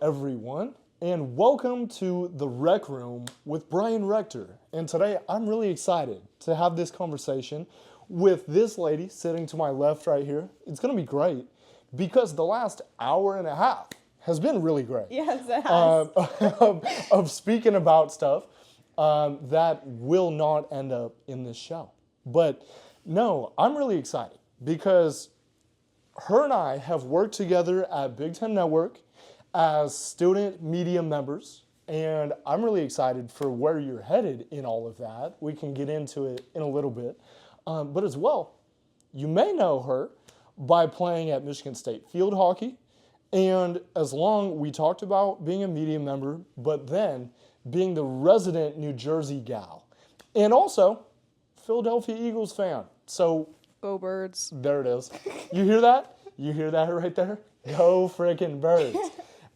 everyone, and welcome to the Rec Room with Brian Rector. And today I'm really excited to have this conversation with this lady sitting to my left right here. It's going to be great because the last hour and a half has been really great. Yes, it has. Of speaking about stuff that will not end up in this show. But no, I'm really excited because her and I have worked together at Big Ten Network as student media members, and I'm really excited for where you're headed in all of that. We can get into it in a little bit. But as well, you may know her by playing at Michigan State Field Hockey, and as long we talked about being a media member, but then being the resident New Jersey gal, and also Philadelphia Eagles fan. So Go Birds. there it is. You hear that? You hear that right there? Go frickin' Birds.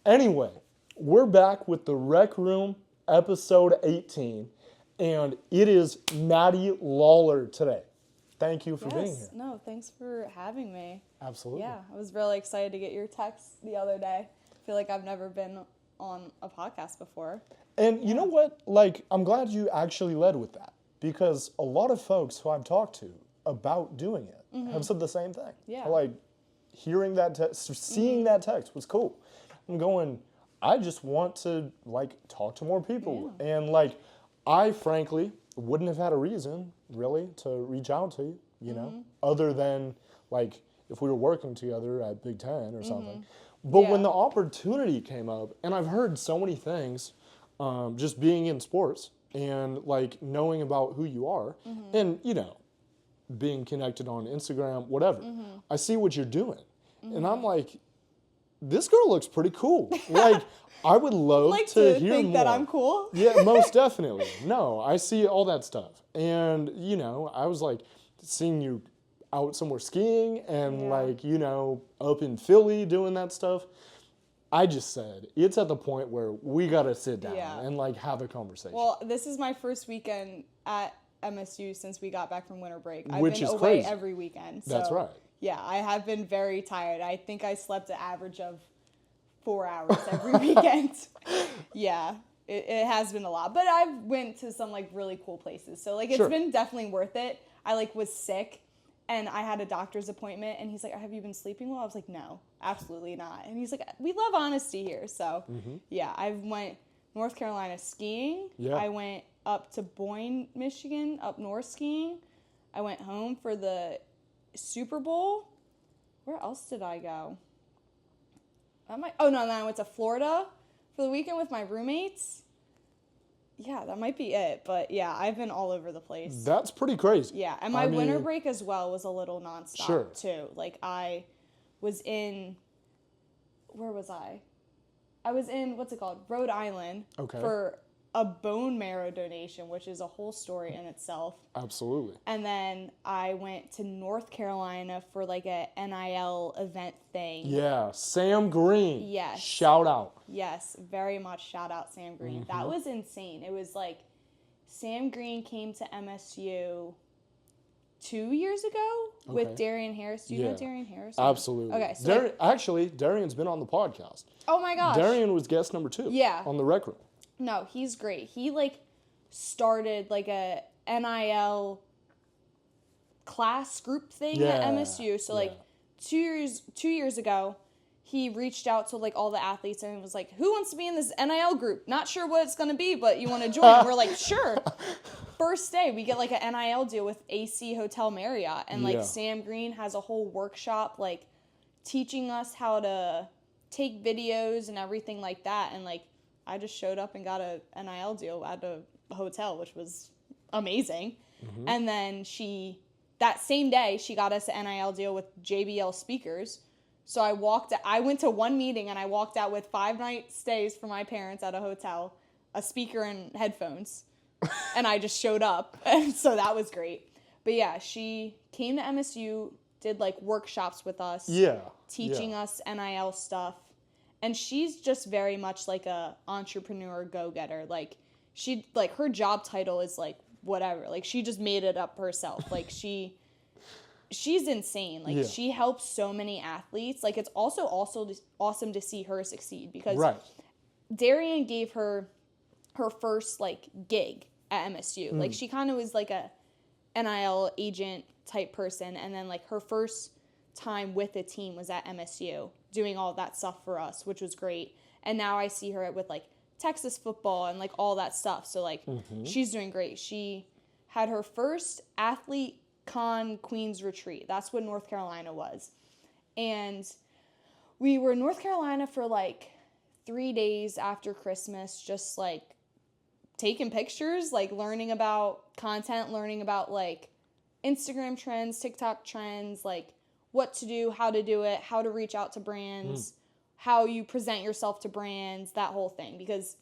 Anyway, we're back with the Rec Room, episode 18, and it is Maddie Lawlor today. Thank you for being here. No, thanks for having me. Absolutely. Yeah, I was really excited to get your text the other day. I feel like I've never been on a podcast before. And you know what? Like, I'm glad you actually led with that because a lot of folks who I've talked to about doing it have said the same thing. Yeah. Like, hearing that text, seeing that text was cool. I'm going, I just want to, like, talk to more people. Yeah. And, like, I, frankly, wouldn't have had a reason, really, to reach out to you, you know, other than, like, if we were working together at Big Ten or something. But when the opportunity came up, and I've heard so many things, just being in sports and, like, knowing about who you are, and, you know, being connected on Instagram, whatever, I see what you're doing. And I'm like, this girl looks pretty cool. Like, I would love Like to to hear think more. that I'm cool. Yeah, most definitely. No, I see all that stuff. And, you know, I was like, seeing you out somewhere skiing and, like, you know, up in Philly doing that stuff. I just said, it's at the point where we got to sit down and, like, have a conversation. Well, this is my first weekend at MSU since we got back from winter break. I've Which been is away crazy. every weekend. So, That's right. Yeah, I have been very tired. I think I slept an average of 4 hours every weekend. Yeah, it has been a lot. But I've went to some, like, really cool places. So, like, it's been definitely worth it. I, like, was sick, and I had a doctor's appointment, and he's like, have you been sleeping well? I was like, no, absolutely not. And he's like, we love honesty here. So, yeah, I went North Carolina skiing. Yeah. I went up to Boyne, Michigan, up north skiing. I went home for the Super Bowl. Where else did I go? Then I went to Florida for the weekend with my roommates. Yeah, that might be it. But yeah, I've been all over the place. That's pretty crazy. Yeah, and my winter break as well was a little nonstop too. Like, I was in, where was I? I was in, what's it called? Rhode Island for a bone marrow donation, which is a whole story in itself. Absolutely. And then I went to North Carolina for, like, a NIL event thing. Yeah, Sam Green. Yes. Shout out. Yes, very much shout out Sam Green. That was insane. It was like Sam Green came to MSU 2 years ago with Darian Harris. Do you know Darian Harris? Absolutely. Okay. So Darian's been on the podcast. oh my gosh. Darian was guest number 2 on the Rec Room. No, he's great. He, like, started, like, a NIL class group thing at MSU. So, like, 2 years ago, he reached out to, like, all the athletes and was like, who wants to be in this NIL group? Not sure what it's going to be, but you want to join? We're like, sure. First day, we get, like, an NIL deal with AC Hotel Marriott. And, like, Sam Green has a whole workshop, like, teaching us how to take videos and everything like that. And, like, I just showed up and got a NIL deal at a hotel, which was amazing. And then that same day, she got us an NIL deal with JBL Speakers. So I went to one meeting and I walked out with 5-night stays for my parents at a hotel, a speaker and headphones. And I just showed up. And so that was great. But yeah, she came to MSU, did, like, workshops with us. Teaching us NIL stuff. And she's just very much like a entrepreneur go-getter. Like, her job title is, like, whatever. Like, she just made it up herself. Like, she's insane. Like, she helps so many athletes. Like, it's also awesome to see her succeed because Darian gave her first, like, gig at MSU. Like, she kind of was, like, a NIL agent type person. And then, like, her first time with a team was at MSU doing all that stuff for us, which was great. And now I see her with, like, Texas football and, like, all that stuff. So, like, she's doing great. She had her first Athlete Con Queens retreat. That's what North Carolina was. And we were in North Carolina for, like, 3 days after Christmas, just, like, taking pictures, like, learning about content, learning about, like, Instagram trends, TikTok trends, like, what to do, how to do it, how to reach out to brands, how you present yourself to brands, that whole thing. Because,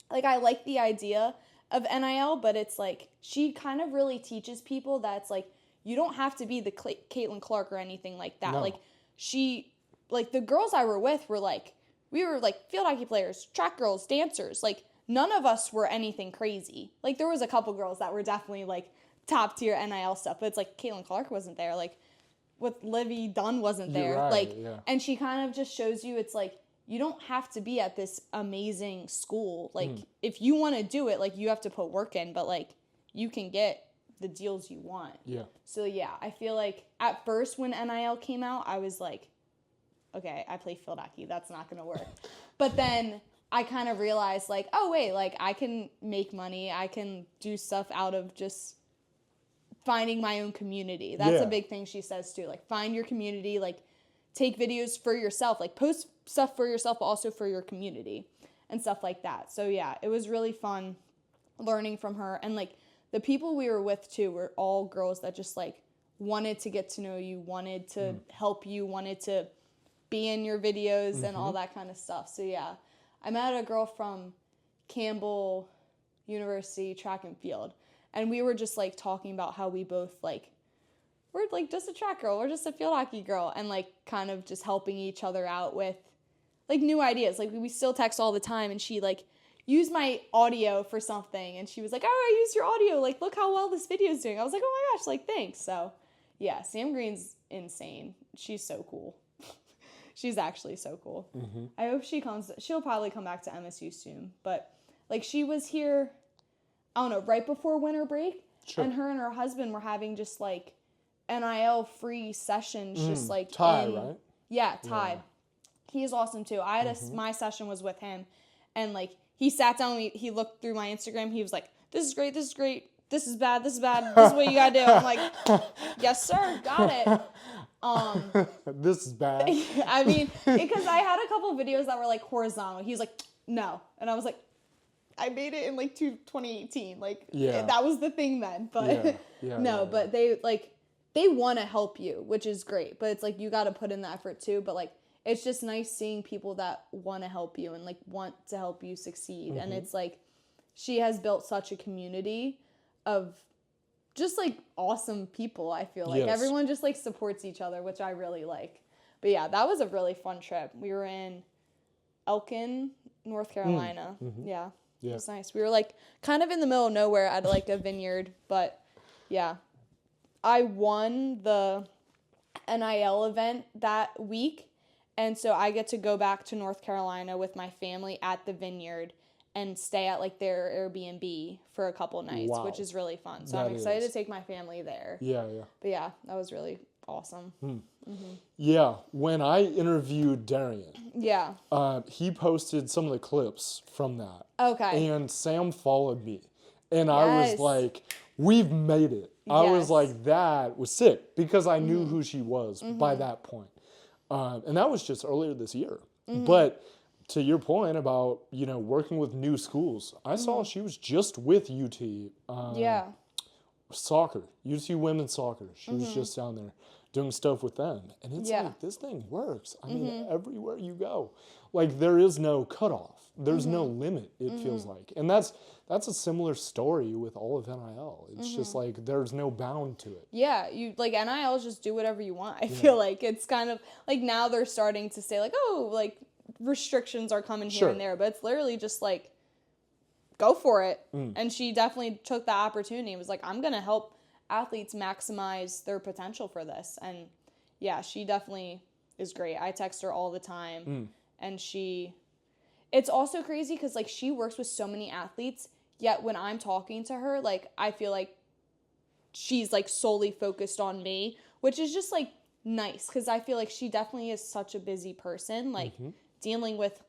like, I like the idea of NIL, but it's, like, she kind of really teaches people that it's, like, you don't have to be the Caitlin Clark or anything like that. No. Like, like, the girls I were with were, like, we were, like, field hockey players, track girls, dancers. Like, none of us were anything crazy. Like, there was a couple girls that were definitely, like, top tier NIL stuff, but it's, like, Caitlin Clark wasn't there. Like, with Livy Dunn wasn't there. Right, like, yeah. And she kind of just shows you it's, like, you don't have to be at this amazing school. Like, if you want to do it, like, you have to put work in, but, like, you can get the deals you want. Yeah. So, yeah, I feel like at first when NIL came out, I was like, okay, I play field hockey. That's not going to work. But then I kind of realized, like, oh, wait, like, I can make money. I can do stuff out of just finding my own community. That's a big thing she says, too. Like, find your community. Like, take videos for yourself. Like, post stuff for yourself, but also for your community and stuff like that. So, yeah, it was really fun learning from her. And, like, the people we were with, too, were all girls that just, like, wanted to get to know you, wanted to help you, wanted to be in your videos and all that kind of stuff. So, yeah, I met a girl from Campbell University track and field, and we were just, like, talking about how we both, like, we're, like, just a track girl, we're just a field hockey girl, and, like, kind of just helping each other out with, like, new ideas. Like, we still text all the time, and she, like, used my audio for something, and she was like, oh, I used your audio, like, look how well this video is doing. I was like, oh my gosh, like, thanks. So, yeah, Sam Green's insane. She's so cool. She's actually so cool. I hope she'll probably come back to MSU soon, but, like, she was here, I don't know, right before winter break, and her husband were having just, like, NIL free sessions, just, like, Ty, right? Yeah, Ty. Yeah. He is awesome, too. I had my session was with him, and, like, he sat down, he looked through my Instagram, he was like, this is great, this is great, this is bad, this is bad, this is what you gotta do. I'm like, yes, sir, got it. This is bad. I mean, because I had a couple videos that were, like, horizontal. He was like, no. And I was like, I made it in, like, 2018. Like, that was the thing then. But but they, like, they want to help you, which is great. But it's, like, you got to put in the effort, too. But, like, it's just nice seeing people that want to help you and, like, want to help you succeed. And it's, like, she has built such a community of just, like, awesome people, I feel like. Everyone just, like, supports each other, which I really like. But, yeah, that was a really fun trip. We were in Elkin, North Carolina. Yeah, it was nice. We were, like, kind of in the middle of nowhere at, like, a vineyard. But, yeah, I won the NIL event that week. And so I get to go back to North Carolina with my family at the vineyard and stay at, like, their Airbnb for a couple nights, which is really fun. So I'm excited to take my family there. Yeah. But, yeah, that was really awesome. Yeah, when I interviewed Darian, he posted some of the clips from that. Okay. And Sam followed me. And I was like, we've made it. I was like, that was sick, because I knew who she was by that point. And that was just earlier this year. But to your point about, you know, working with new schools, I saw she was just with UT. Soccer, UT women's soccer. She was just down there doing stuff with them. And it's like, this thing works. I mean, everywhere you go. Like, there is no cutoff. There's no limit, it feels like. And that's a similar story with all of NIL. It's just like, there's no bound to it. Yeah, you, like, NIL just do whatever you want. I feel like it's kind of, like, now they're starting to say, like, oh, like, restrictions are coming here and there. But it's literally just, like, go for it. And she definitely took the opportunity. It was like, I'm going to help athletes maximize their potential for this. And, yeah, she definitely is great. I text her all the time. And it's also crazy because, like, she works with so many athletes, yet when I'm talking to her, like, I feel like she's, like, solely focused on me, which is just, like, nice because I feel like she definitely is such a busy person, like, dealing with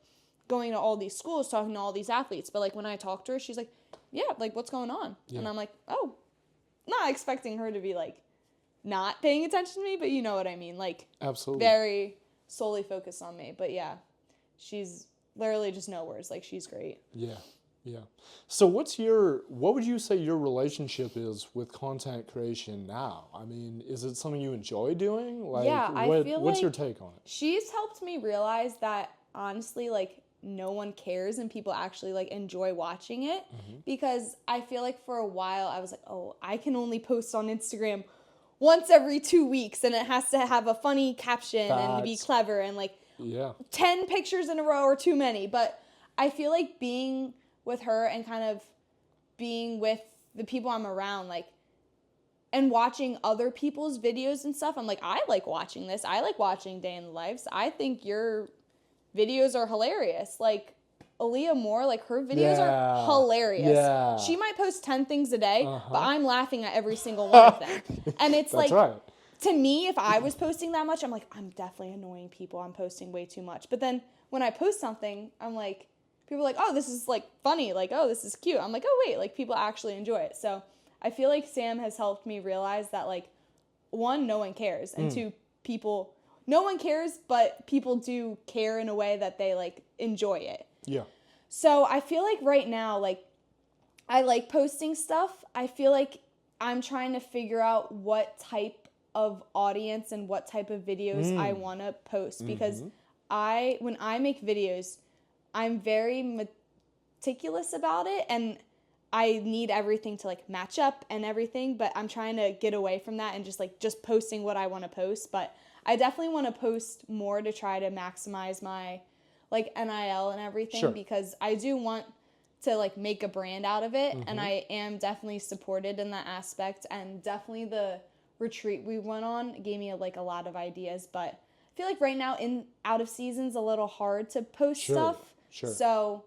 going to all these schools, talking to all these athletes. But, like, when I talk to her, she's like, yeah, like, what's going on? Yeah. And I'm like, oh, not expecting her to be, like, not paying attention to me, but you know what I mean. Like, absolutely, very solely focused on me. But, yeah, she's literally just no words. Like, she's great. Yeah. Yeah. So what would you say your relationship is with content creation now? I mean, is it something you enjoy doing? Like, yeah, I feel what's like your take on it? She's helped me realize that, honestly, like, no one cares and people actually, like, enjoy watching it. Because I feel like for a while I was like, oh, I can only post on Instagram once every 2 weeks and it has to have a funny caption and to be clever and, like, 10 pictures in a row are too many. But I feel like being with her and kind of being with the people I'm around, like, and watching other people's videos and stuff, I'm like, I like watching this. I like watching Day in the Lives. I think your videos are hilarious. Like, Aaliyah Moore, like, her videos are hilarious. Yeah. She might post 10 things a day, but I'm laughing at every single one of them. And it's That's like, right. To me, if I was posting that much, I'm like, I'm definitely annoying people. I'm posting way too much. But then when I post something, I'm like, people are like, oh, this is, like, funny. Like, oh, this is cute. I'm like, oh, wait, like, people actually enjoy it. So I feel like Sam has helped me realize that, like, one, no one cares. And two, no one cares, but people do care in a way that they, like, enjoy it. Yeah. So I feel like right now, like, I like posting stuff. I feel like I'm trying to figure out what type of audience and what type of videos I want to post. Because when I make videos, I'm very meticulous about it, and I need everything to, like, match up and everything, but I'm trying to get away from that and just posting what I want to post. But I definitely want to post more to try to maximize my, like, NIL and everything, because I do want to, like, make a brand out of it, and I am definitely supported in that aspect, and definitely the retreat we went on gave me, like, a lot of ideas. But I feel like right now out of season's a little hard to post stuff. So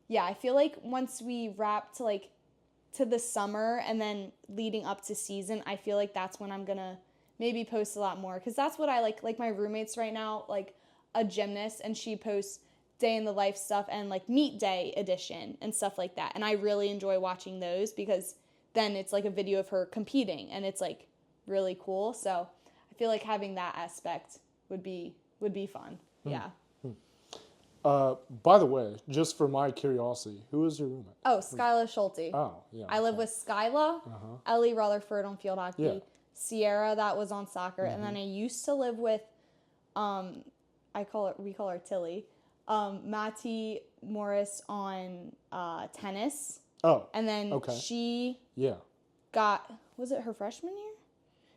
yeah, I feel like once we wrap to the summer and then leading up to season, I feel like that's when I'm gonna maybe post a lot more, because that's what I like. Like, my roommate's right now, like, a gymnast, and she posts day in the life stuff and, like, meet day edition and stuff like that, and I really enjoy watching those because then it's, like, a video of her competing and it's, like, really cool. So I feel like having that aspect would be fun. Yeah. By the way, just for my curiosity, who is your roommate? Oh, Skyla Schulte. Oh, yeah. I live with Skyla, Ellie Rutherford on field hockey, Sierra that was on soccer, and then I used to live with, we call her Tilly, Maddie Morris on tennis. Oh, and then she got, was it her freshman year?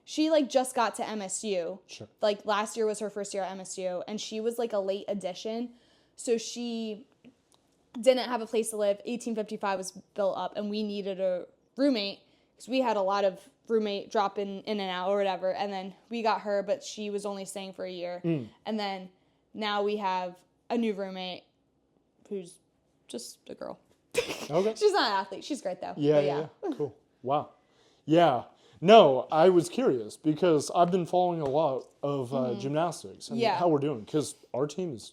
She, like, just got to MSU. Sure. Like, last year was her first year at MSU, and she was, like, a late addition. So she didn't have a place to live. 1855 was built up, and we needed a roommate because we had a lot of roommate dropping in and out or whatever. And then we got her, but she was only staying for a year. And then now we have a new roommate who's just a girl. Okay. She's not an athlete. She's great, though. Yeah. Cool. Wow. Yeah. No, I was curious because I've been following a lot of gymnastics and how we're doing, because our team is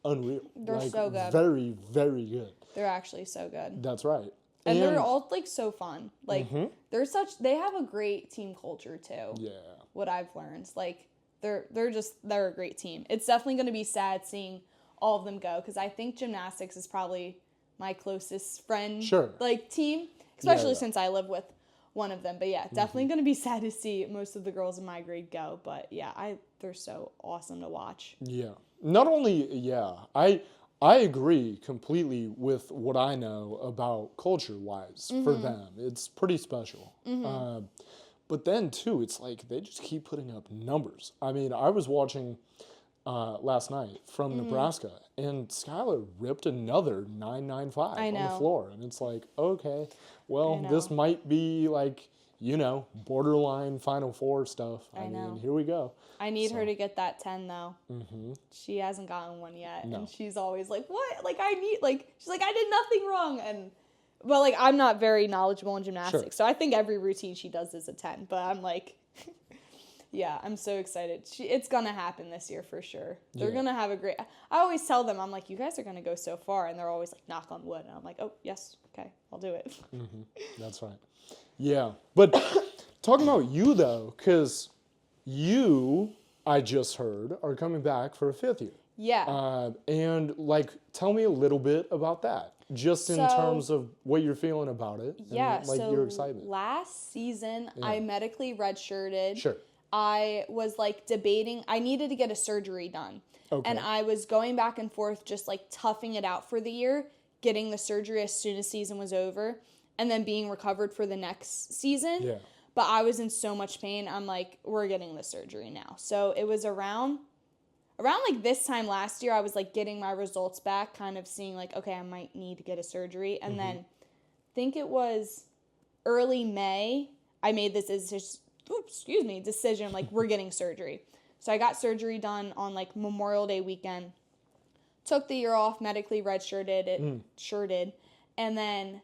unreal. They're so good. Very, very good. They're actually so good. That's right. And they're all, like, so fun. Like, they have a great team culture, too. Yeah. What I've learned. Like, they're a great team. It's definitely going to be sad seeing all of them go, because I think gymnastics is probably my closest friend, like, team, especially since I live with one of them. But yeah, definitely going to be sad to see most of the girls in my grade go. But yeah, they're so awesome to watch. Yeah. Not only, I agree completely with what I know about culture-wise for them. It's pretty special. But then, too, it's like they just keep putting up numbers. I mean, I was watching last night from Nebraska, and Skylar ripped another 995 on the floor. And it's like, okay, well, this might be, like, borderline Final Four stuff. I know. mean, here we go. I need her to get that 10 though. Mm-hmm. She hasn't gotten one yet, and she's always like, "What? Like she's like, I did nothing wrong." But like, I'm not very knowledgeable in gymnastics, so I think every routine she does is a 10. But I'm like, yeah, I'm so excited. It's gonna happen this year for sure. They're gonna have a great. I always tell them, I'm like, you guys are gonna go so far, and they're always like, knock on wood, and I'm like, oh yes, okay, I'll do it. Mm-hmm. That's right. Yeah, but talking about you though, because you, I just heard, are coming back for a 5th year. Yeah. And like, tell me a little bit about that, just in terms of what you're feeling about it. Yeah. And, like, so your excitement. Last season, I medically redshirted. Sure. I was like debating. I needed to get a surgery done. Okay. And I was going back and forth, just like toughing it out for the year, getting the surgery as soon as season was over, and then being recovered for the next season. Yeah. But I was in so much pain. I'm like, we're getting the surgery now. So it was around like this time last year, I was like getting my results back, kind of seeing like, okay, I might need to get a surgery. And then I think it was early May, I made this decision, like, we're getting surgery. So I got surgery done on like Memorial Day weekend, took the year off, medically shirted, and then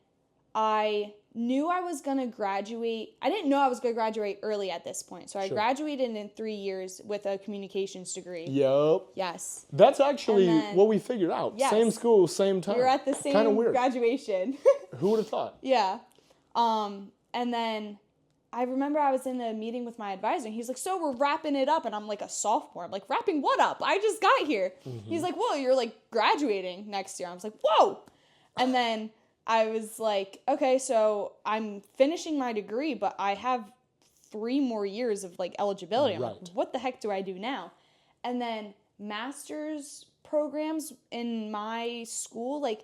I knew I was going to graduate. I didn't know I was going to graduate early at this point. So I graduated in 3 years with a communications degree. Yep. Yes. That's actually what we figured out. Yes. Same school, same time. You're at the same Kinda weird. graduation. Who would have thought? Yeah. And then I remember I was in a meeting with my advisor, and he's like, so we're wrapping it up. And I'm like, a sophomore. I'm like, wrapping what up? I just got here. Mm-hmm. He's like, whoa, you're like graduating next year. I was like, whoa. And then I was like, okay, so I'm finishing my degree, but I have 3 more years of like eligibility. I'm like, what the heck do I do now? And then master's programs in my school like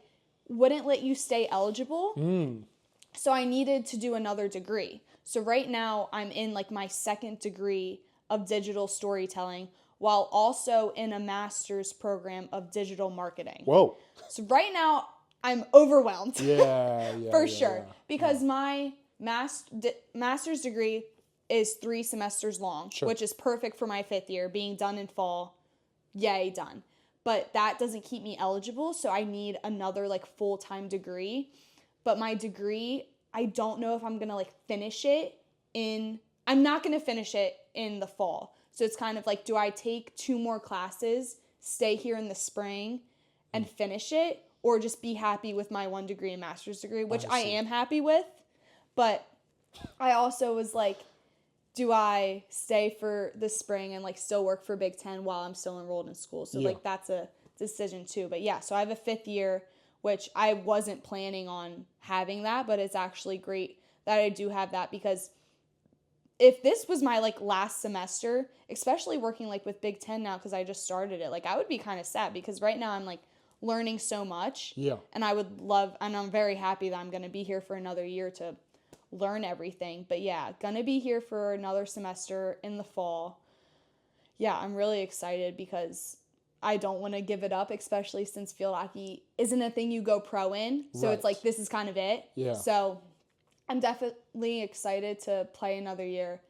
wouldn't let you stay eligible. So I needed to do another degree. So right now I'm in like my 2nd degree of digital storytelling while also in a master's program of digital marketing. Whoa. So right now I'm overwhelmed. Yeah, for sure. Because my master's degree is 3 semesters long, which is perfect for my 5th year, being done in fall. Yay, done. But that doesn't keep me eligible, so I need another like full-time degree. But my degree, I don't know if I'm going to like finish it I'm not going to finish it in the fall. So it's kind of like, do I take 2 more classes, stay here in the spring and finish it? Or just be happy with my 1 degree and master's degree, which I am happy with. But I also was like, do I stay for the spring and like still work for Big Ten while I'm still enrolled in school? So like that's a decision too. But yeah, so I have a 5th year, which I wasn't planning on having that, but it's actually great that I do have that, because if this was my like last semester, especially working like with Big Ten now, because I just started it, like I would be kind of sad, because right now I'm like learning so much. Yeah. And I'm very happy that I'm going to be here for another year to learn everything. But yeah, going to be here for another semester in the fall. Yeah, I'm really excited because I don't want to give it up, especially since field hockey isn't a thing you go pro in. So it's like, this is kind of it. Yeah. So I'm definitely excited to play another year.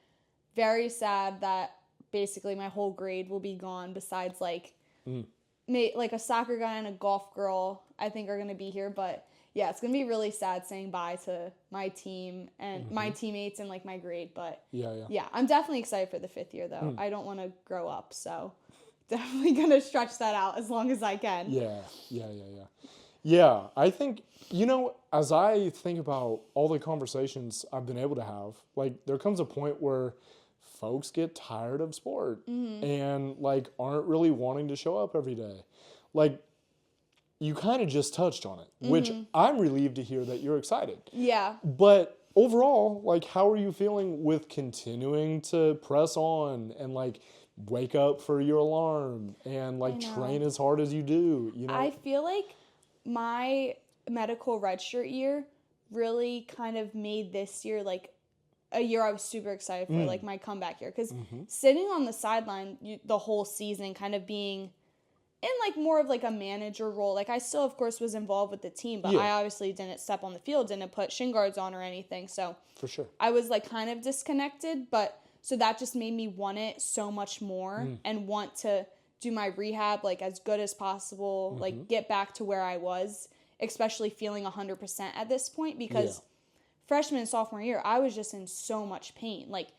Very sad that basically my whole grade will be gone, besides like like a soccer guy and a golf girl, I think, are going to be here. But yeah, it's going to be really sad saying bye to my team and my teammates and like my grade. But yeah, I'm definitely excited for the 5th year though. I don't want to grow up, so definitely going to stretch that out as long as I can. Yeah, I think, as I think about all the conversations I've been able to have, like there comes a point where folks get tired of sport and like aren't really wanting to show up every day. Like you kind of just touched on it, which I'm relieved to hear that you're excited. Yeah. But overall, like, how are you feeling with continuing to press on and like wake up for your alarm and like train as hard as you do? I feel like my medical redshirt year really kind of made this year like a year I was super excited for, like my comeback year. Because sitting on the sideline the whole season, kind of being in like more of like a manager role. Like I still of course was involved with the team, but I obviously didn't step on the field, didn't put shin guards on or anything. So for sure, I was like kind of disconnected, but so that just made me want it so much more and want to do my rehab like as good as possible, like get back to where I was, especially feeling 100% at this point because freshman and sophomore year, I was just in so much pain. Like,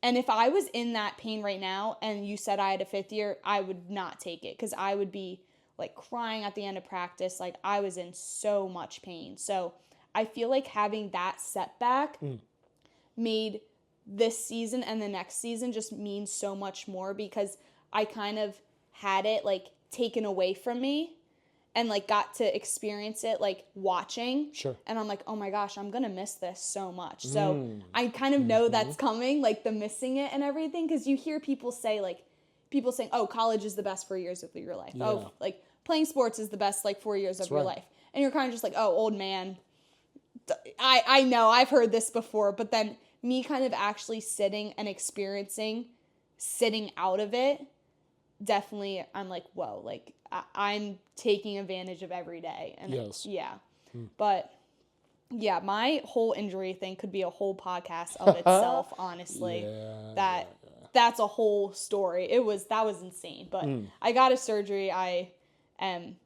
and if I was in that pain right now and you said I had a fifth year, I would not take it because I would be like crying at the end of practice. Like I was in so much pain. So I feel like having that setback made this season and the next season just mean so much more because I kind of had it like taken away from me and like got to experience it like watching. Sure. And I'm like, oh my gosh, I'm gonna miss this so much. So I kind of know that's coming, like the missing it and everything, because you hear people say like, people saying, oh, college is the best 4 years of your life. Oh, like playing sports is the best like 4 years of your life. And you're kind of just like, oh, old man. I know, I've heard this before, but then me kind of actually sitting and experiencing sitting out of it, definitely I'm like, whoa, like I'm taking advantage of every day. And but yeah, my whole injury thing could be a whole podcast of itself, honestly. That's a whole story. That was insane. But I got a surgery. I am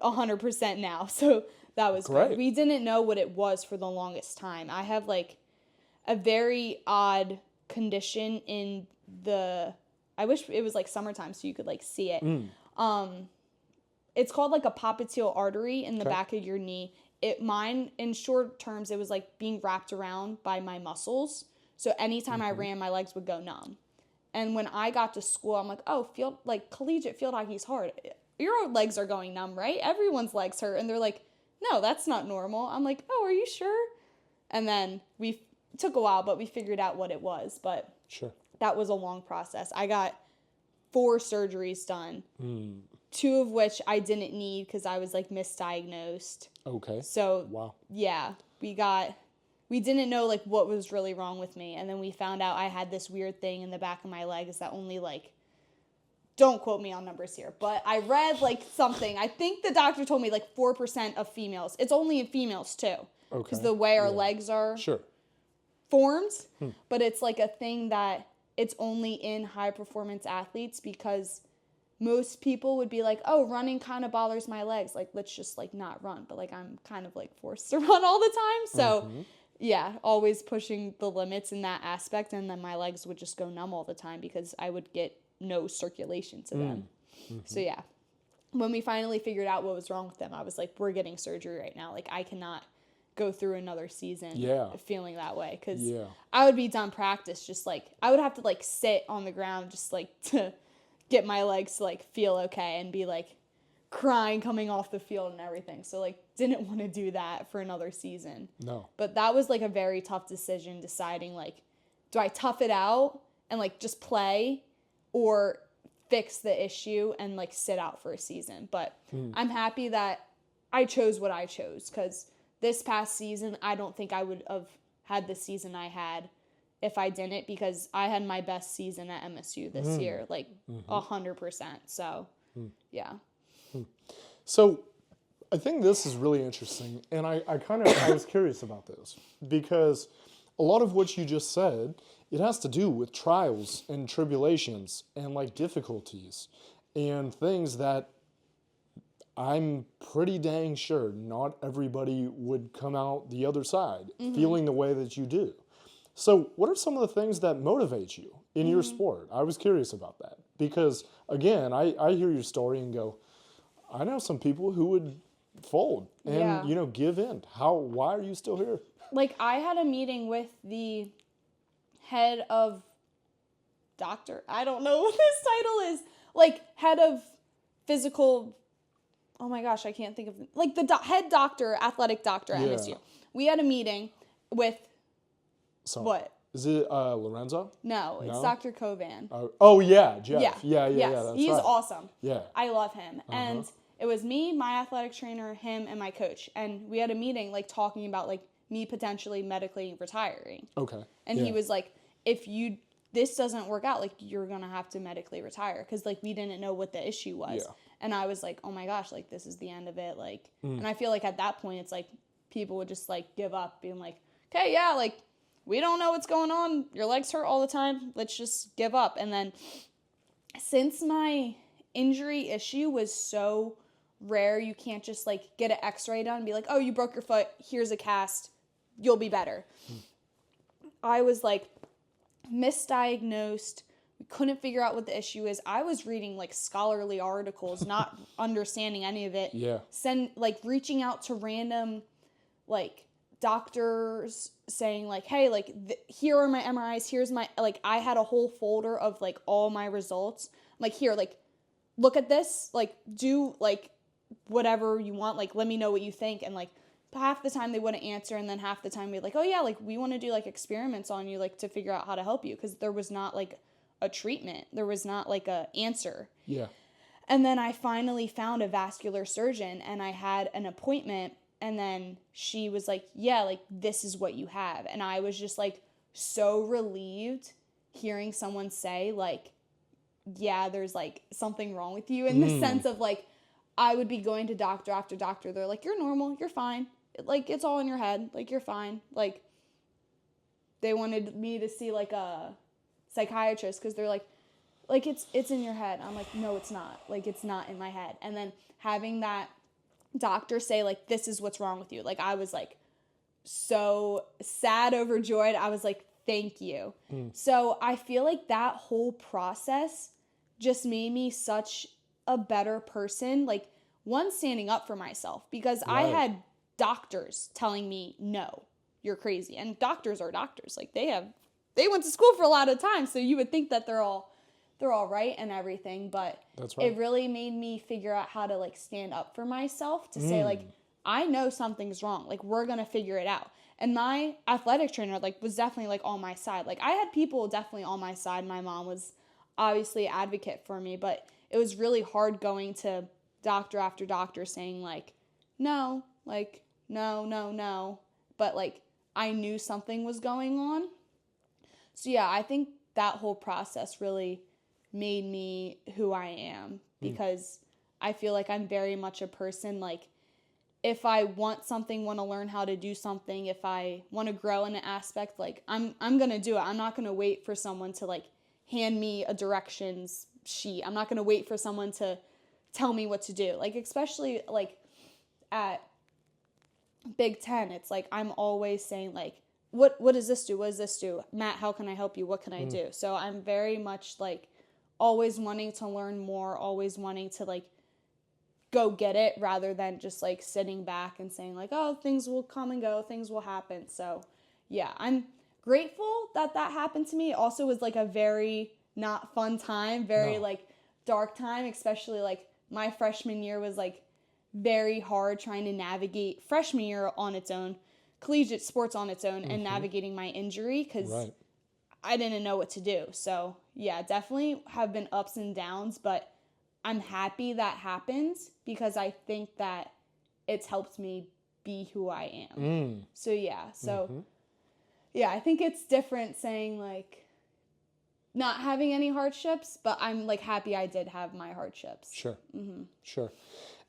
100% now. So that was great. We didn't know what it was for the longest time. I have like a very odd condition in the, I wish it was like summertime so you could like see it. It's called like a popliteal artery in the back of your knee. Mine in short terms, it was like being wrapped around by my muscles. So anytime I ran, my legs would go numb. And when I got to school, I'm like, oh, collegiate field hockey is hard. Your legs are going numb, right? Everyone's legs hurt. And they're like, no, that's not normal. I'm like, oh, are you sure? And then we took a while, but we figured out what it was. But that was a long process. I got 4 surgeries done, 2 of which I didn't need because I was like misdiagnosed. Okay. So yeah, we didn't know like what was really wrong with me, and then we found out I had this weird thing in the back of my legs that only like, don't quote me on numbers here, but I read like something. I think the doctor told me like 4% of females. It's only in females too, because the way our legs are formed. But it's like a thing that it's only in high performance athletes because most people would be like, oh, running kind of bothers my legs. Like, let's just like not run. But like, I'm kind of like forced to run all the time. So yeah, always pushing the limits in that aspect. And then my legs would just go numb all the time because I would get no circulation to them. So yeah, when we finally figured out what was wrong with them, I was like, we're getting surgery right now. Like I cannot go through another season feeling that way. Cause I would be done practice. Just like, I would have to like sit on the ground, just like to get my legs to like feel okay and be like crying coming off the field and everything. So like didn't want to do that for another season. No. But that was like a very tough decision, deciding like, do I tough it out and like just play or fix the issue and like sit out for a season? But I'm happy that I chose what I chose, because this past season, I don't think I would have had the season I had if I didn't, because I had my best season at MSU this year, like 100%. So, yeah. So I think this is really interesting. And I was curious about this because a lot of what you just said, it has to do with trials and tribulations and like difficulties and things that I'm pretty dang sure not everybody would come out the other side feeling the way that you do. So what are some of the things that motivate you in your sport? I was curious about that because, again, I hear your story and go, I know some people who would fold and, you know, give in. Why are you still here? Like, I had a meeting with the head of doctor. I don't know what his title is. Like, head of physical, oh my gosh, I can't think of, like the head doctor, athletic doctor at MSU. We had a meeting with, what? Is it Lorenzo? No, it's Dr. Kovan. Oh, yeah, Jeff. Yeah. Yes. That's He's right. awesome. Yeah. I love him. And it was me, my athletic trainer, him, and my coach. And we had a meeting, like, talking about, like, me potentially medically retiring. Okay. And he was like, if this doesn't work out, like, you're going to have to medically retire. Because, like, we didn't know what the issue was. Yeah. And I was like, oh my gosh, like, this is the end of it. Like, and I feel like at that point, it's like people would just like give up, being like, okay, yeah, like, we don't know what's going on. Your legs hurt all the time. Let's just give up. And then since my injury issue was so rare, you can't just like get an x-ray done and be like, oh, you broke your foot, here's a cast, you'll be better. I was like misdiagnosed. We couldn't figure out what the issue is. I was reading like scholarly articles, not understanding any of it. Yeah. Reaching out to random like doctors saying like, hey, like here are my MRIs, here's my, like, I had a whole folder of like all my results. I'm like, here, like, look at this, like, do like whatever you want, like, let me know what you think. And like half the time they wouldn't answer, and then half the time we'd like, oh yeah, like, we want to do like experiments on you, like, to figure out how to help you, because there was not like a treatment, there was not like a answer. Yeah. And then I finally found a vascular surgeon, and I had an appointment, and then she was like, yeah, like, this is what you have. And I was just like so relieved hearing someone say like, yeah, there's like something wrong with you, in the sense of like, I would be going to doctor after doctor. They're like, you're normal, you're fine. Like, it's all in your head. Like, you're fine. Like, they wanted me to see like a psychiatrist, because they're like it's in your head. I'm like, no, it's not. Like, it's not in my head. And then having that doctor say like, this is what's wrong with you. Like, I was like so sad, overjoyed. I was like, thank you. So I feel like that whole process just made me such a better person. Like, one, standing up for myself, because I had doctors telling me, no, you're crazy. And doctors are doctors. Like, they went to school for a lot of time, so you would think that they're all right and everything. But That's right. It really made me figure out how to like stand up for myself, to say like, I know something's wrong. Like, we're going to figure it out. And my athletic trainer like was definitely like on my side. Like, I had people definitely on my side. My mom was obviously an advocate for me, but it was really hard going to doctor after doctor saying like, no, like, no. But like, I knew something was going on. So yeah, I think that whole process really made me who I am, because I feel like I'm very much a person, like, if I want something, want to learn how to do something, if I want to grow in an aspect, like, I'm going to do it. I'm not going to wait for someone to like hand me a directions sheet. I'm not going to wait for someone to tell me what to do. Like, especially like at Big Ten, it's like, I'm always saying like, what does this do? What does this do? Matt, how can I help you? What can I do? So I'm very much like always wanting to learn more, always wanting to like go get it, rather than just like sitting back and saying like, oh, things will come and go, things will happen. So yeah, I'm grateful that happened to me. It also was like a very not fun time, very like dark time, especially like my freshman year was like very hard, trying to navigate freshman year on its own, collegiate sports on its own, and navigating my injury, because I didn't know what to do. So yeah, definitely have been ups and downs, but I'm happy that happened, because I think that it's helped me be who I am. So yeah, yeah, I think it's different saying like not having any hardships, but I'm like happy I did have my hardships. Sure. Sure.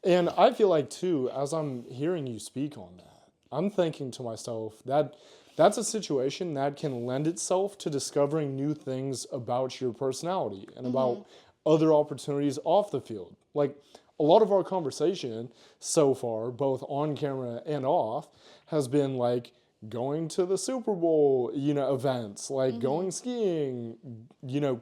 And I feel like too, as I'm hearing you speak on that, I'm thinking to myself that that's a situation that can lend itself to discovering new things about your personality and about other opportunities off the field. Like, a lot of our conversation so far, both on camera and off, has been like going to the Super Bowl, events, like going skiing,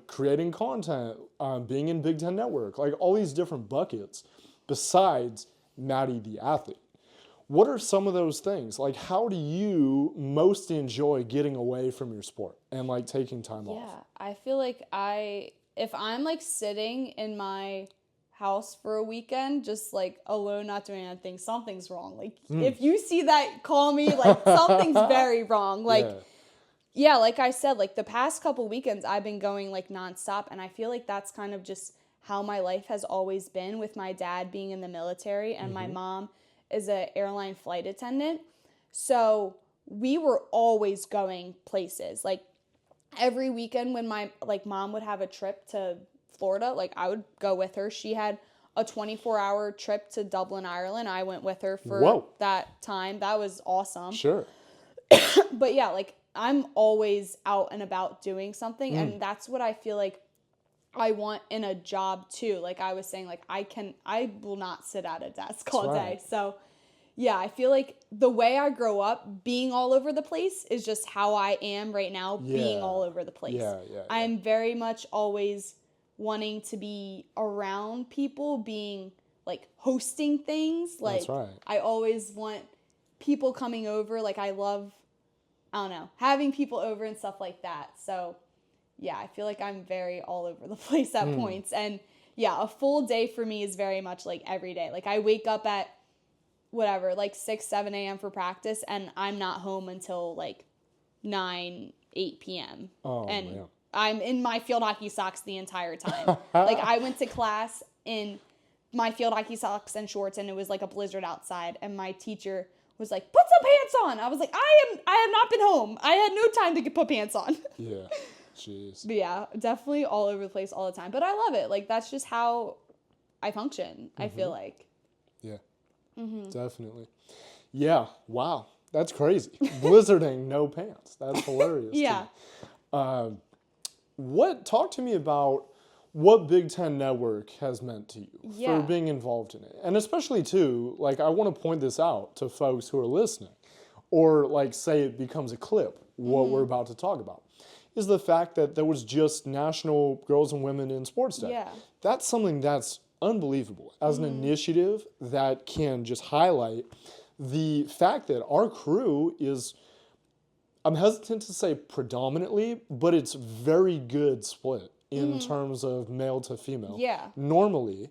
creating content, being in Big Ten Network, like all these different buckets besides Maddie the athlete. What are some of those things? Like, how do you most enjoy getting away from your sport and like taking time off? Yeah, I feel like if I'm like sitting in my house for a weekend, just like alone, not doing anything, something's wrong. Like, if you see that, call me, like something's very wrong. Like, yeah, like I said, like the past couple weekends I've been going like nonstop, and I feel like that's kind of just how my life has always been, with my dad being in the military and my mom is an airline flight attendant. So we were always going places. Like, every weekend when my like mom would have a trip to Florida, like I would go with her. She had a 24-hour trip to Dublin, Ireland. I went with her for that time. That was awesome. Sure. But yeah, like I'm always out and about doing something. And that's what I feel like I want in a job too. Like I was saying, like I will not sit at a desk all day. So yeah, I feel like the way I grow up being all over the place is just how I am right now, being all over the place. I'm very much always wanting to be around people, being like hosting things. Like I always want people coming over. Like I love, I don't know, having people over and stuff like that. So yeah, I feel like I'm very all over the place at points. And yeah, a full day for me is very much like every day. Like I wake up at whatever, like 6, 7 a.m. for practice, and I'm not home until like 9, 8 p.m. And man. I'm in my field hockey socks the entire time. Like I went to class in my field hockey socks and shorts, and it was like a blizzard outside, and my teacher was like, put some pants on. I was like, I have not been home. I had no time to put pants on. Yeah. Jeez. But yeah, definitely all over the place all the time. But I love it. Like that's just how I function, I feel like. Yeah. Definitely. Yeah. Wow. That's crazy. Blizzarding, no pants. That's hilarious. Yeah. Talk to me about what Big Ten Network has meant to you for being involved in it. And especially too, like I want to point this out to folks who are listening, or like say it becomes a clip, what we're about to talk about, is the fact that there was just National Girls and Women in Sports Day. Yeah. That's something that's unbelievable as an initiative that can just highlight the fact that our crew is, I'm hesitant to say predominantly, but it's very good split in terms of male to female. Yeah. Normally,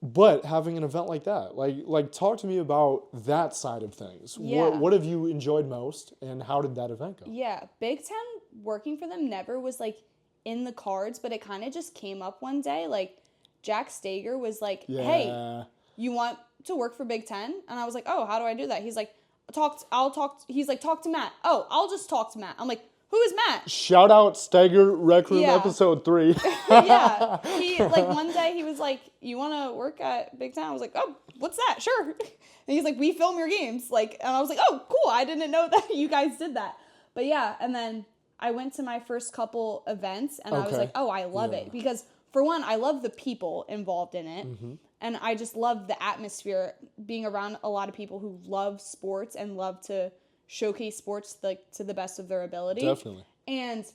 but having an event like that, like talk to me about that side of things. Yeah. What have you enjoyed most, and how did that event go? Yeah, Big Ten working for them never was like in the cards, but it kind of just came up one day. Like Jack Stager was like, hey, you want to work for Big Ten? And I was like, oh, how do I do that? He's like, he's like, talk to Matt. Oh, I'll just talk to Matt. I'm like, who is Matt? Shout out Stager Rec Room episode 3. Yeah. He, like, one day he was like, you want to work at Big Ten? I was like, oh, what's that? Sure. And he's like, we film your games. Like, and I was like, oh, cool. I didn't know that you guys did that. But yeah, and then I went to my first couple events, and I was like, oh, I love it. Because for one, I love the people involved in it. And I just love the atmosphere, being around a lot of people who love sports and love to showcase sports like to the best of their ability. Definitely. And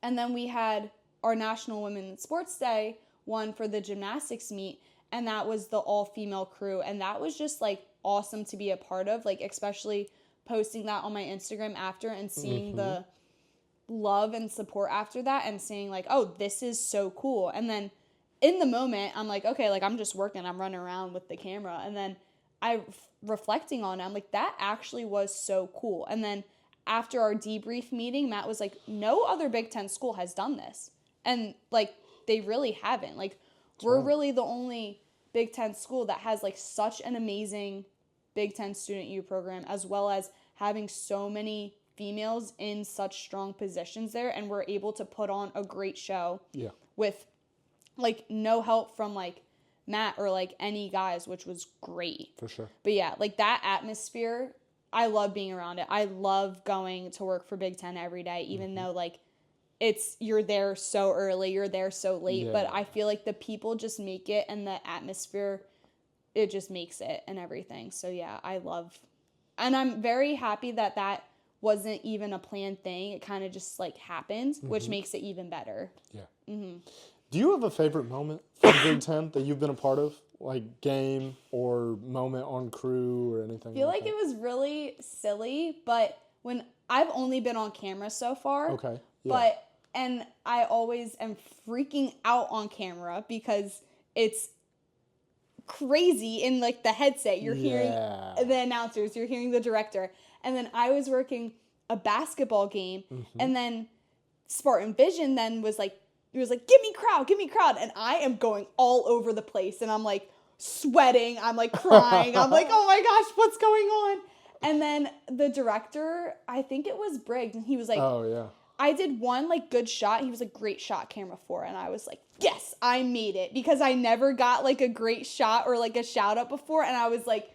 then we had our National Women's Sports Day one for the gymnastics meet, and that was the all-female crew, and that was just like awesome to be a part of, like especially posting that on my Instagram after and seeing the love and support after that, and seeing like, oh, this is so cool. And then in the moment, I'm like, okay, like I'm just working, I'm running around with the camera, and then reflecting on it, I'm like, that actually was so cool. And then after our debrief meeting, Matt was like, no other Big Ten school has done this. And like, they really haven't. Like, we're really the only Big Ten school that has like such an amazing Big Ten student youth program, as well as having so many females in such strong positions there. And we're able to put on a great show with like no help from like Matt or like any guys, which was great. For sure. But yeah, like that atmosphere, I love being around it. I love going to work for Big Ten every day, even though like you're there so early, you're there so late, but I feel like the people just make it, and the atmosphere, it just makes it and everything. So yeah, I love, and I'm very happy that that wasn't even a planned thing. It kind of just like happened, which makes it even better. Yeah. Do you have a favorite moment from Big Ten that you've been a part of? Like game or moment on crew or anything? I feel like it was really silly, but when I've only been on camera so far. Okay. Yeah. And I always am freaking out on camera because it's crazy in like the headset. You're hearing the announcers, you're hearing the director. And then I was working a basketball game, and then Spartan Vision then was like, give me crowd. And I am going all over the place, and I'm like sweating. I'm like crying. I'm like, oh my gosh, what's going on? And then the director, I think it was Briggs, and he was like, oh yeah, I did one, like, good shot. He was like, great shot, camera 4. And I was like, yes, I made it. Because I never got, like, a great shot or, like, a shout-out before. And I was like,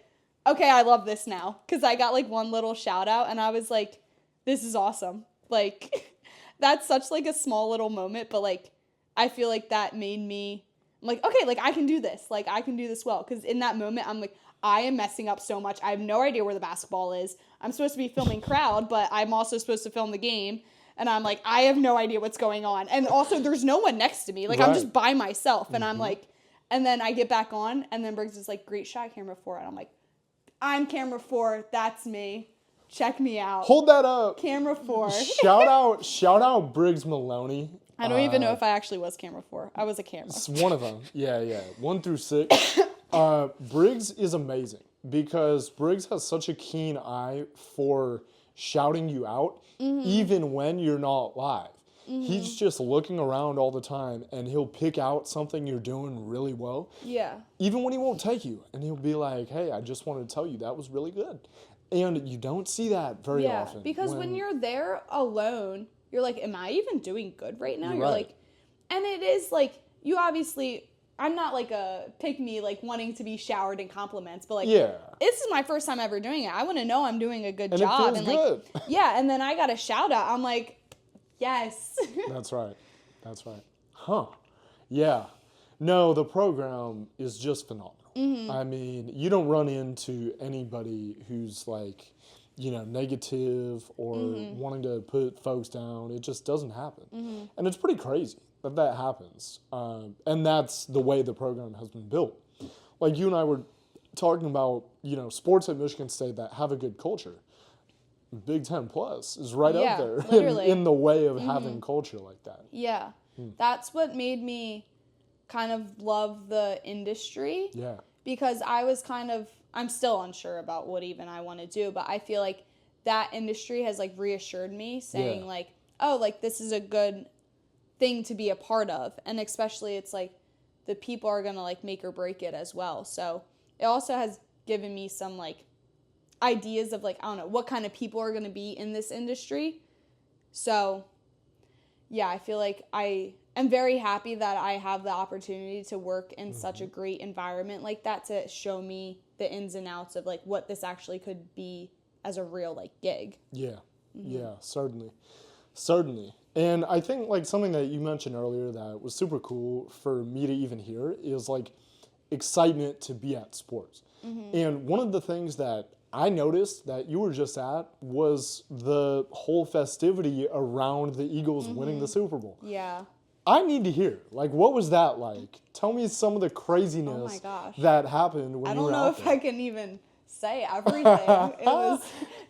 okay, I love this now. Because I got, like, one little shout-out. And I was like, this is awesome. Like, that's such, like, a small little moment. But, like, I feel like that made me, I'm like, okay, like, I can do this. Like, I can do this well. Because in that moment, I'm like, I am messing up so much. I have no idea where the basketball is. I'm supposed to be filming crowd, but I'm also supposed to film the game. And I'm like, I have no idea what's going on. And also, there's no one next to me. Like, I'm just by myself. And I'm like, and then I get back on, and then Briggs is like, great shot, camera 4. And I'm like, I'm camera 4. That's me. Check me out. Hold that up. Camera 4. Shout out Briggs Maloney. I don't even know if I actually was camera 4. I was a camera. It's one of them. Yeah. 1 through 6. Briggs is amazing because Briggs has such a keen eye for shouting you out, even when you're not live. He's just looking around all the time, and he'll pick out something you're doing really well. Yeah. Even when he won't take you, and he'll be like, hey, I just wanted to tell you that was really good. And you don't see that very often. Yeah, because when you're there alone, you're like, am I even doing good right now? You're right. like, and it is like, you obviously, I'm not like a pick-me, like wanting to be showered in compliments, but like, this is my first time ever doing it. I want to know I'm doing a good job. It feels good. Like, yeah, and then I got a shout out. I'm like, yes. That's right. Huh. Yeah. No, the program is just phenomenal. I mean, you don't run into anybody who's like, negative or wanting to put folks down. It just doesn't happen. And it's pretty crazy that happens. And that's the way the program has been built. Like you and I were talking about, sports at Michigan State that have a good culture. Big Ten Plus is right up there in the way of having culture like that. Yeah. That's what made me kind of love the industry. Yeah. Because I was I'm still unsure about what even I want to do, but I feel like that industry has like reassured me saying like, oh, like this is a good thing to be a part of. And especially it's like the people are going to like make or break it as well. So it also has given me some like ideas of like, I don't know, what kind of people are going to be in this industry. So yeah, I feel like I am very happy that I have the opportunity to work in such a great environment like that to show me the ins and outs of like what this actually could be as a real like gig. Yeah. Yeah, certainly. And I think like something that you mentioned earlier that was super cool for me to even hear is like excitement to be at sports. And one of the things that I noticed that you were just at was the whole festivity around the Eagles winning the Super Bowl. Yeah. I need to hear, like, what was that like? Tell me some of the craziness that happened when you were out there. I don't know if I can even say everything. It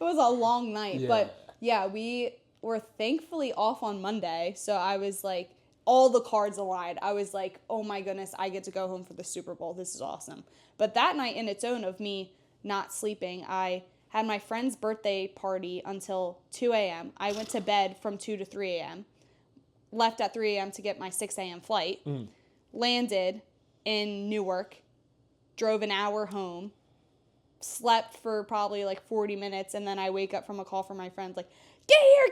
was a long night. But, yeah, we were thankfully off on Monday. So I was like, all the cards aligned. I was like, oh, my goodness, I get to go home for the Super Bowl. This is awesome. But that night in its own of me not sleeping, I had my friend's birthday party until 2 a.m. I went to bed from 2 to 3 a.m., left at 3 a.m. to get my 6 a.m. flight, landed in Newark, drove an hour home, slept for probably like 40 minutes, and then I wake up from a call from my friends like, get here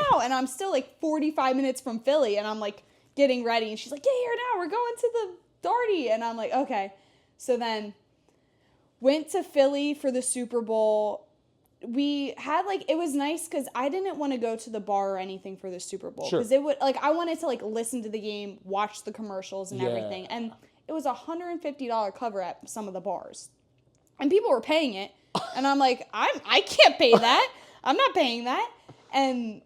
now! And I'm still like 45 minutes from Philly, and I'm like getting ready, and she's like, get here now, we're going to the Darty. And I'm like, okay. So then went to Philly for the Super Bowl. We had like, it was nice because I didn't want to go to the bar or anything for the Super Bowl. Because it would, like, I wanted to like listen to the game, watch the commercials and everything. And it was $150 cover at some of the bars. And people were paying it. And I'm like, I can't pay that. I'm not paying that. And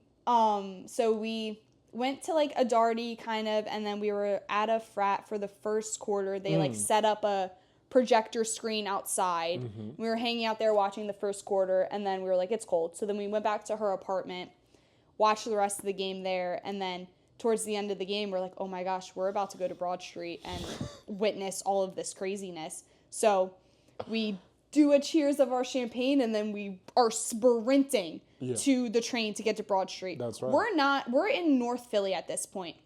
so we went to like a Darty kind of, and then we were at a frat for the first quarter. They like set up a projector screen outside. We were hanging out there watching the first quarter, and then we were like, it's cold. So then we went back to her apartment, watched the rest of the game there, and then towards the end of the game, we're like, oh my gosh, we're about to go to Broad Street and witness all of this craziness. So we do a cheers of our champagne, and then we are sprinting to the train to get to Broad Street. That's right. We're in North Philly at this point,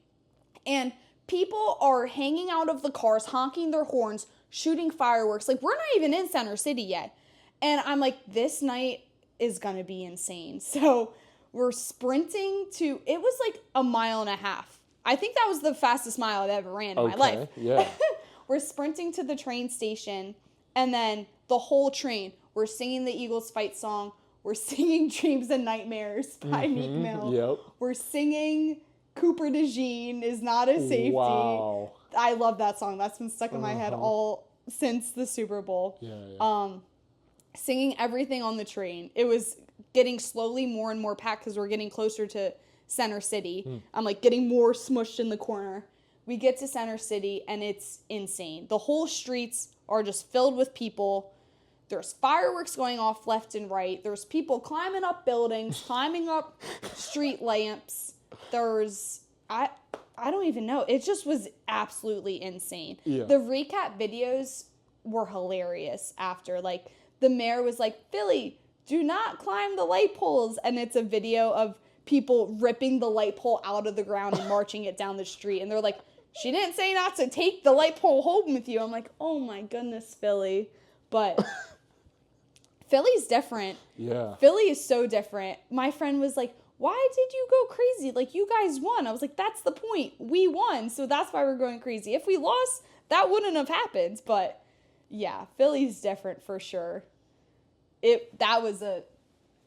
and people are hanging out of the cars, honking their horns, shooting fireworks. Like, we're not even in Center City yet. And I'm like, this night is going to be insane. So We're sprinting to, it was like a mile and a half. I think that was the fastest mile I've ever ran in my life. Yeah. We're sprinting to the train station, and then the whole train, we're singing the Eagles fight song. We're singing Dreams and Nightmares by Meek Mill. Yep. We're singing Cooper DeJean is Not a Safety. Wow. I love that song. That's been stuck in my head all since the Super Bowl. Yeah. Singing everything on the train. It was getting slowly more and more packed because we're getting closer to Center City. I'm like getting more smushed in the corner. We get to Center City and it's insane. The whole streets are just filled with people. There's fireworks going off left and right. There's people climbing up buildings, climbing up street lamps. There's, I don't even know. It just was absolutely insane. Yeah. The recap videos were hilarious after. Like, the mayor was like, Philly, do not climb the light poles. And it's a video of people ripping the light pole out of the ground and marching it down the street. And they're like, she didn't say not to take the light pole home with you. I'm like, oh my goodness, Philly. But Philly's different. Yeah. Philly is so different. My friend was like, why did you go crazy? Like, you guys won. I was like, that's the point. We won, so that's why we're going crazy. If we lost, that wouldn't have happened. But, yeah, Philly's different for sure.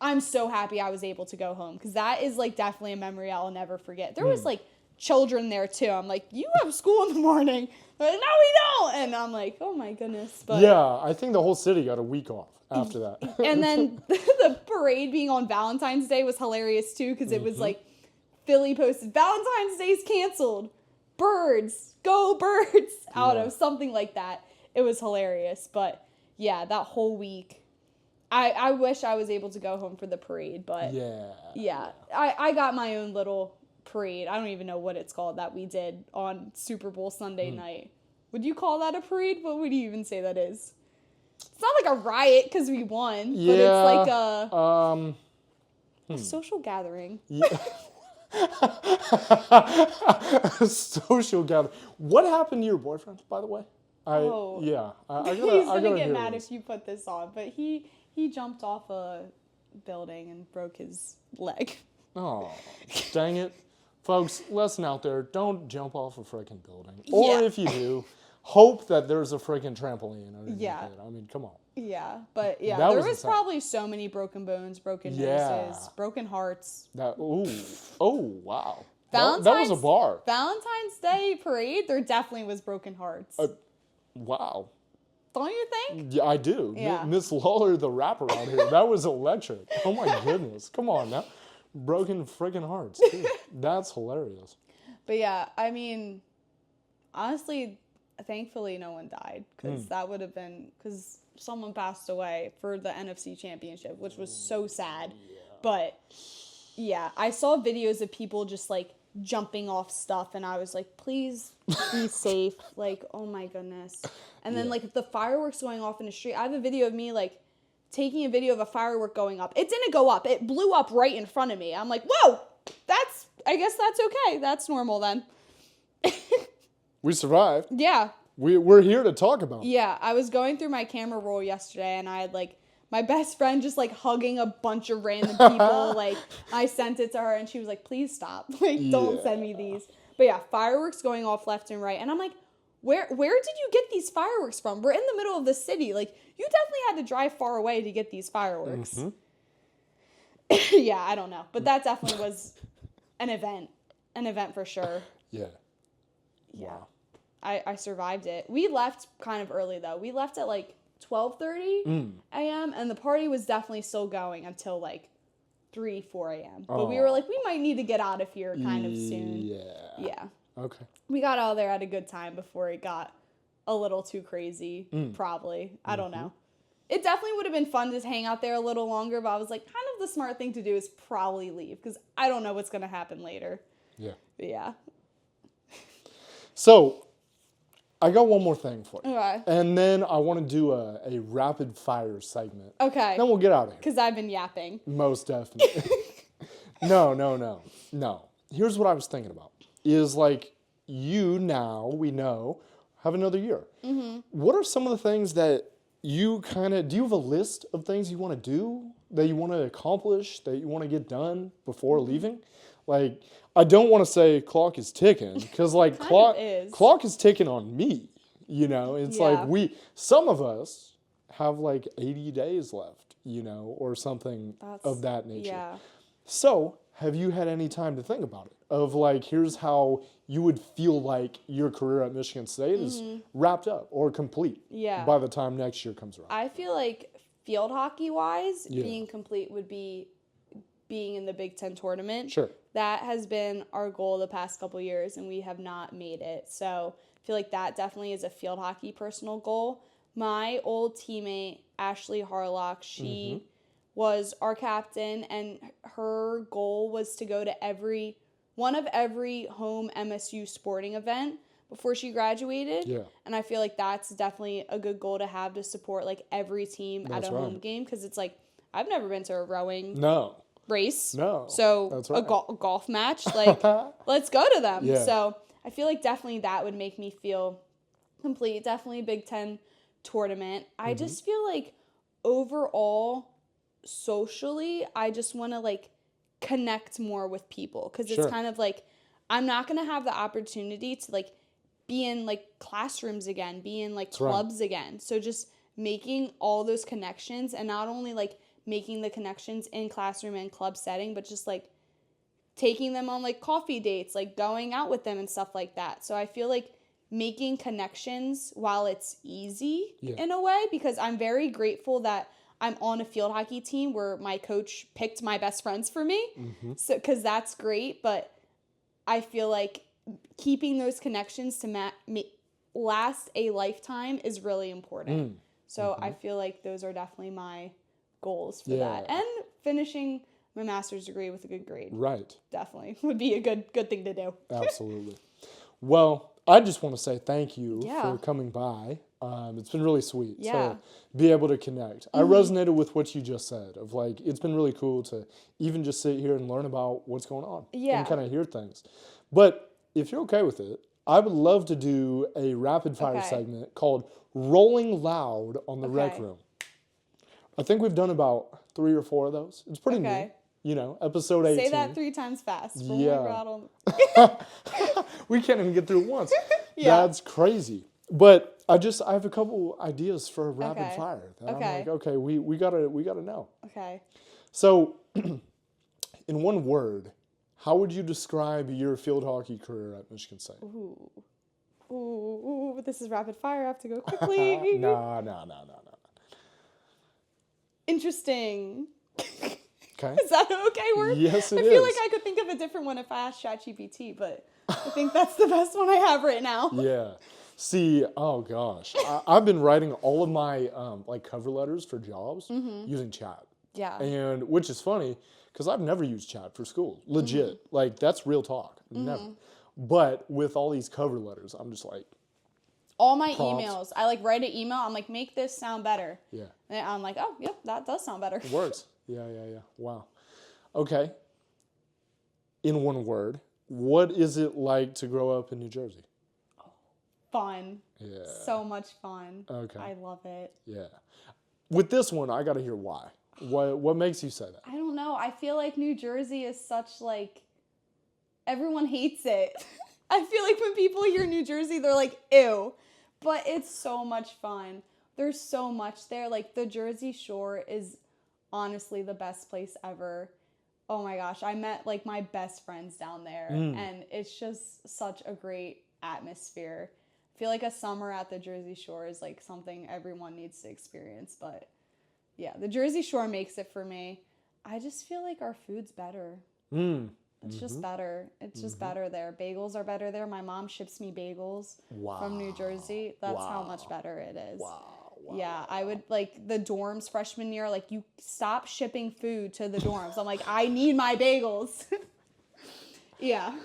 I'm so happy I was able to go home, because that is, like, definitely a memory I'll never forget. There was, like, children there, too. I'm like, you have school in the morning. They're like, no, we don't. And I'm like, oh, my goodness. But yeah, I think the whole city got a week off after that. And then the parade being on Valentine's Day was hilarious too, because it was like, Philly posted, Valentine's Day's canceled. Birds, go birds. Out of something like that. It was hilarious. But yeah, that whole week, I wish I was able to go home for the parade, but yeah, I got my own little parade. I don't even know what it's called that we did on Super Bowl Sunday night. Would you call that a parade? What would you even say that is? It's not like a riot because we won, but it's like a social gathering. Yeah. Social gathering. What happened to your boyfriend, by the way? I he's gonna get mad if you put this on, but he jumped off a building and broke his leg. Oh, dang it. Folks, lesson out there, don't jump off a freaking building. Or if you do, hope that there's a freaking trampoline underneath it. I mean, come on. Yeah, but yeah, there was probably so many broken bones, broken noses, broken hearts. Oh, wow. That was a bar. Valentine's Day parade, there definitely was broken hearts. Wow. Don't you think? Yeah, I do. Yeah. Miss Lawlor, the rapper out here, that was electric. Oh my goodness. Come on now. Broken friggin' hearts. Dude, that's hilarious. But yeah, I mean, honestly, thankfully no one died, because that would have been, because someone passed away for the NFC Championship, which was so sad. Yeah. But yeah, I saw videos of people just like jumping off stuff, and I was like, please be safe. Like, oh my goodness. And then like the fireworks going off in the street. I have a video of me like taking a video of a firework going up. It didn't go up. It blew up right in front of me. I'm like, whoa, I guess that's okay. That's normal then. We survived. Yeah. We're here to talk about it. Yeah, I was going through my camera roll yesterday, and I had like my best friend just like hugging a bunch of random people. Like, I sent it to her, and she was like, please stop. Like, don't send me these. But yeah, fireworks going off left and right. And I'm like, where did you get these fireworks from? We're in the middle of the city. Like, you definitely had to drive far away to get these fireworks. Yeah, I don't know. But that definitely was an event. An event for sure. Yeah. Wow. I survived it. We left kind of early, though. We left at like 12:30 a.m., and the party was definitely still going until like 3, 4 a.m. But we were like, we might need to get out of here kind of soon. Yeah. Okay. We got out of there at a good time before it got a little too crazy, probably. I don't know. It definitely would have been fun to hang out there a little longer, but I was like, kind of the smart thing to do is probably leave, because I don't know what's going to happen later. Yeah. But yeah. So, I got one more thing for you. Okay. And then I want to do a rapid fire segment. Okay. Then we'll get out of here. Because I've been yapping. Most definitely. No. Here's what I was thinking about. Is like, you now, we know, have another year. What are some of the things that you do you have a list of things you want to do that you want to accomplish, that you want to get done before leaving? Like, I don't want to say clock is ticking, because like clock is ticking on me. You know, it's like some of us have like 80 days left, you know, or something of that nature. Yeah. So, have you had any time to think about it? Of like, here's how you would feel like your career at Michigan State is wrapped up or complete by the time next year comes around. I feel like field hockey wise, being complete would be being in the Big Ten tournament. Sure. That has been our goal the past couple years, and we have not made it. So I feel like that definitely is a field hockey personal goal. My old teammate, Ashley Harlock, she was our captain, and her goal was to go to every home MSU sporting event before she graduated. Yeah. And I feel like that's definitely a good goal to have, to support like every team at a home game, because it's like, I've never been to a rowing race. No. So that's right. A golf match, like let's go to them. Yeah. So I feel like definitely that would make me feel complete. Definitely Big Ten tournament. I just feel like overall socially, I just want to like connect more with people, because it's kind of like I'm not going to have the opportunity to like be in like classrooms again, be in like clubs again. So just making all those connections, and not only like making the connections in classroom and club setting, but just like taking them on like coffee dates, like going out with them and stuff like that. So I feel like making connections while it's easy in a way, because I'm very grateful that I'm on a field hockey team where my coach picked my best friends for me. So, because that's great, but I feel like keeping those connections to last a lifetime is really important. So I feel like those are definitely my goals for that. And finishing my master's degree with a good grade. Right. Definitely would be a good thing to do. Absolutely. Well, I just want to say thank you for coming by. It's been really sweet to be able to connect. I resonated with what you just said, of like, it's been really cool to even just sit here and learn about what's going on and kind of hear things. But if you're okay with it, I would love to do a rapid fire segment called Rolling Loud on the Rec Room. I think we've done about 3 or 4 of those. It's pretty new. You know, episode 18. Say that 3 times fast. We can't even get through it once. That's crazy. But I have a couple ideas for a rapid fire. That I'm like, okay, we gotta know. Okay. So, in one word, how would you describe your field hockey career at Michigan State? Ooh, this is rapid fire. I have to go quickly. No. Interesting. Okay. Is that an okay word? Yes, it is. I feel like I could think of a different one if I asked ChatGPT, but I think that's the best one I have right now. Yeah. See, oh gosh, I've been writing all of my like cover letters for jobs using chat. Yeah. And which is funny, because I've never used chat for school. Legit. Like, that's real talk. Never. But with all these cover letters, I'm just like, all my emails, I like write an email, I'm like, make this sound better. Yeah. And I'm like, oh, yep, that does sound better. It works. Yeah. Wow. Okay. In one word, what is it like to grow up in New Jersey? Fun. Yeah. So much fun. Okay. I love it. Yeah. With this one, I got to hear why. What makes you say that? I don't know. I feel like New Jersey is such like, everyone hates it. I feel like when people hear New Jersey, they're like, ew. But it's so much fun. There's so much there. Like, the Jersey Shore is honestly the best place ever. Oh my gosh. I met like my best friends down there. And it's just such a great atmosphere. I feel like a summer at the Jersey Shore is like something everyone needs to experience. But yeah, the Jersey Shore makes it for me. I just feel like our food's better. It's just better. It's just better there. Bagels are better there. My mom ships me bagels from New Jersey. That's how much better it is. Yeah, I would like the dorms freshman year, like, you stop shipping food to the dorms. I'm like, I need my bagels. Yeah.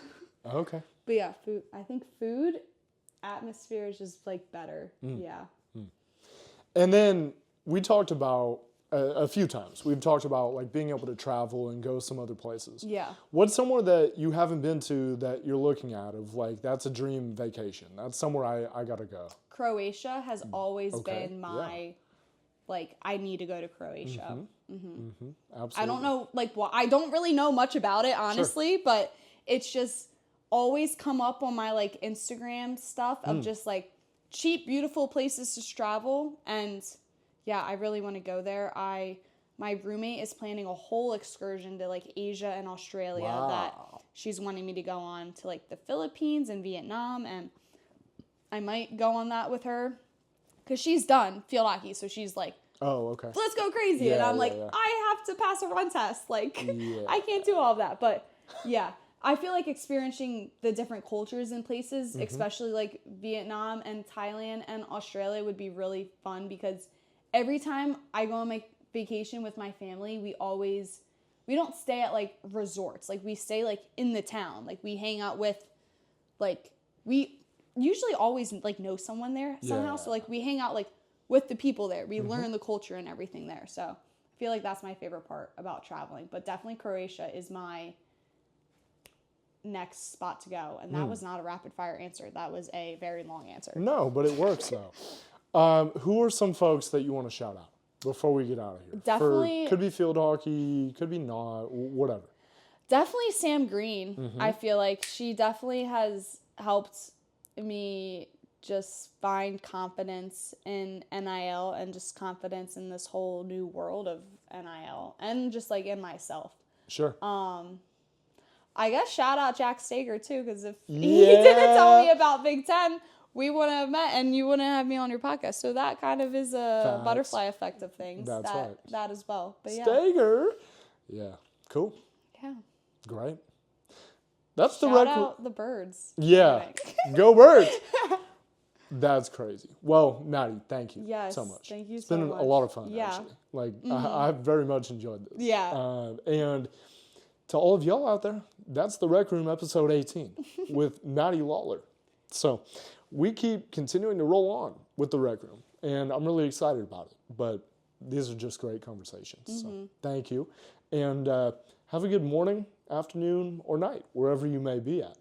Okay. But yeah, food. I think food atmosphere is just like better. Yeah. And then we talked about a few times. We've talked about like being able to travel and go some other places. Yeah. What's somewhere that you haven't been to that you're looking at of like, that's a dream vacation? That's somewhere I gotta go. Croatia has always been my like, I need to go to Croatia. Absolutely. I don't know, like, I don't really know much about it, honestly, but it's just always come up on my, like, Instagram stuff of just, like, cheap, beautiful places to travel. And, yeah, I really want to go there. My roommate is planning a whole excursion to, like, Asia and Australia that she's wanting me to go on to, like, the Philippines and Vietnam. And I might go on that with her because she's done field hockey. So she's like, oh, okay. let's go crazy. Yeah, and I'm like, yeah. I have to pass a run test. Like, I can't do all of that. But, yeah, I feel like experiencing the different cultures and places, especially, like, Vietnam and Thailand and Australia would be really fun because every time I go on my vacation with my family, we don't stay at, like, resorts. Like, we stay, like, in the town. Like, we hang out with, like, we usually always, like, know someone there somehow. So, like, we hang out, like, with the people there. We learn the culture and everything there. So I feel like that's my favorite part about traveling. But definitely Croatia is my next spot to go. And that was not a rapid fire answer. That was a very long answer. No, but it works though. Who are some folks that you want to shout out before we get out of here? Definitely. Could be field hockey, could be not, whatever. Definitely Sam Green. I feel like she definitely has helped me just find confidence in NIL and just confidence in this whole new world of NIL and just, like, in myself. Sure. I guess shout out Jack Stager too, because if he didn't tell me about Big Ten, we wouldn't have met and you wouldn't have me on your podcast. So that kind of is a butterfly effect of things. That's right. That as well. But yeah. Stager. Yeah. Cool. Yeah. Great. That's Shout out the birds. Yeah. Go birds. That's crazy. Well, Maddie, thank you so much. Thank you it's so been much. a lot of fun, actually. Like, I've very much enjoyed this. Yeah. And to all of y'all out there, that's the Rec Room episode 18 with Maddie Lawlor. So we keep continuing to roll on with the Rec Room, and I'm really excited about it. But these are just great conversations. So thank you. And have a good morning, afternoon, or night, wherever you may be at.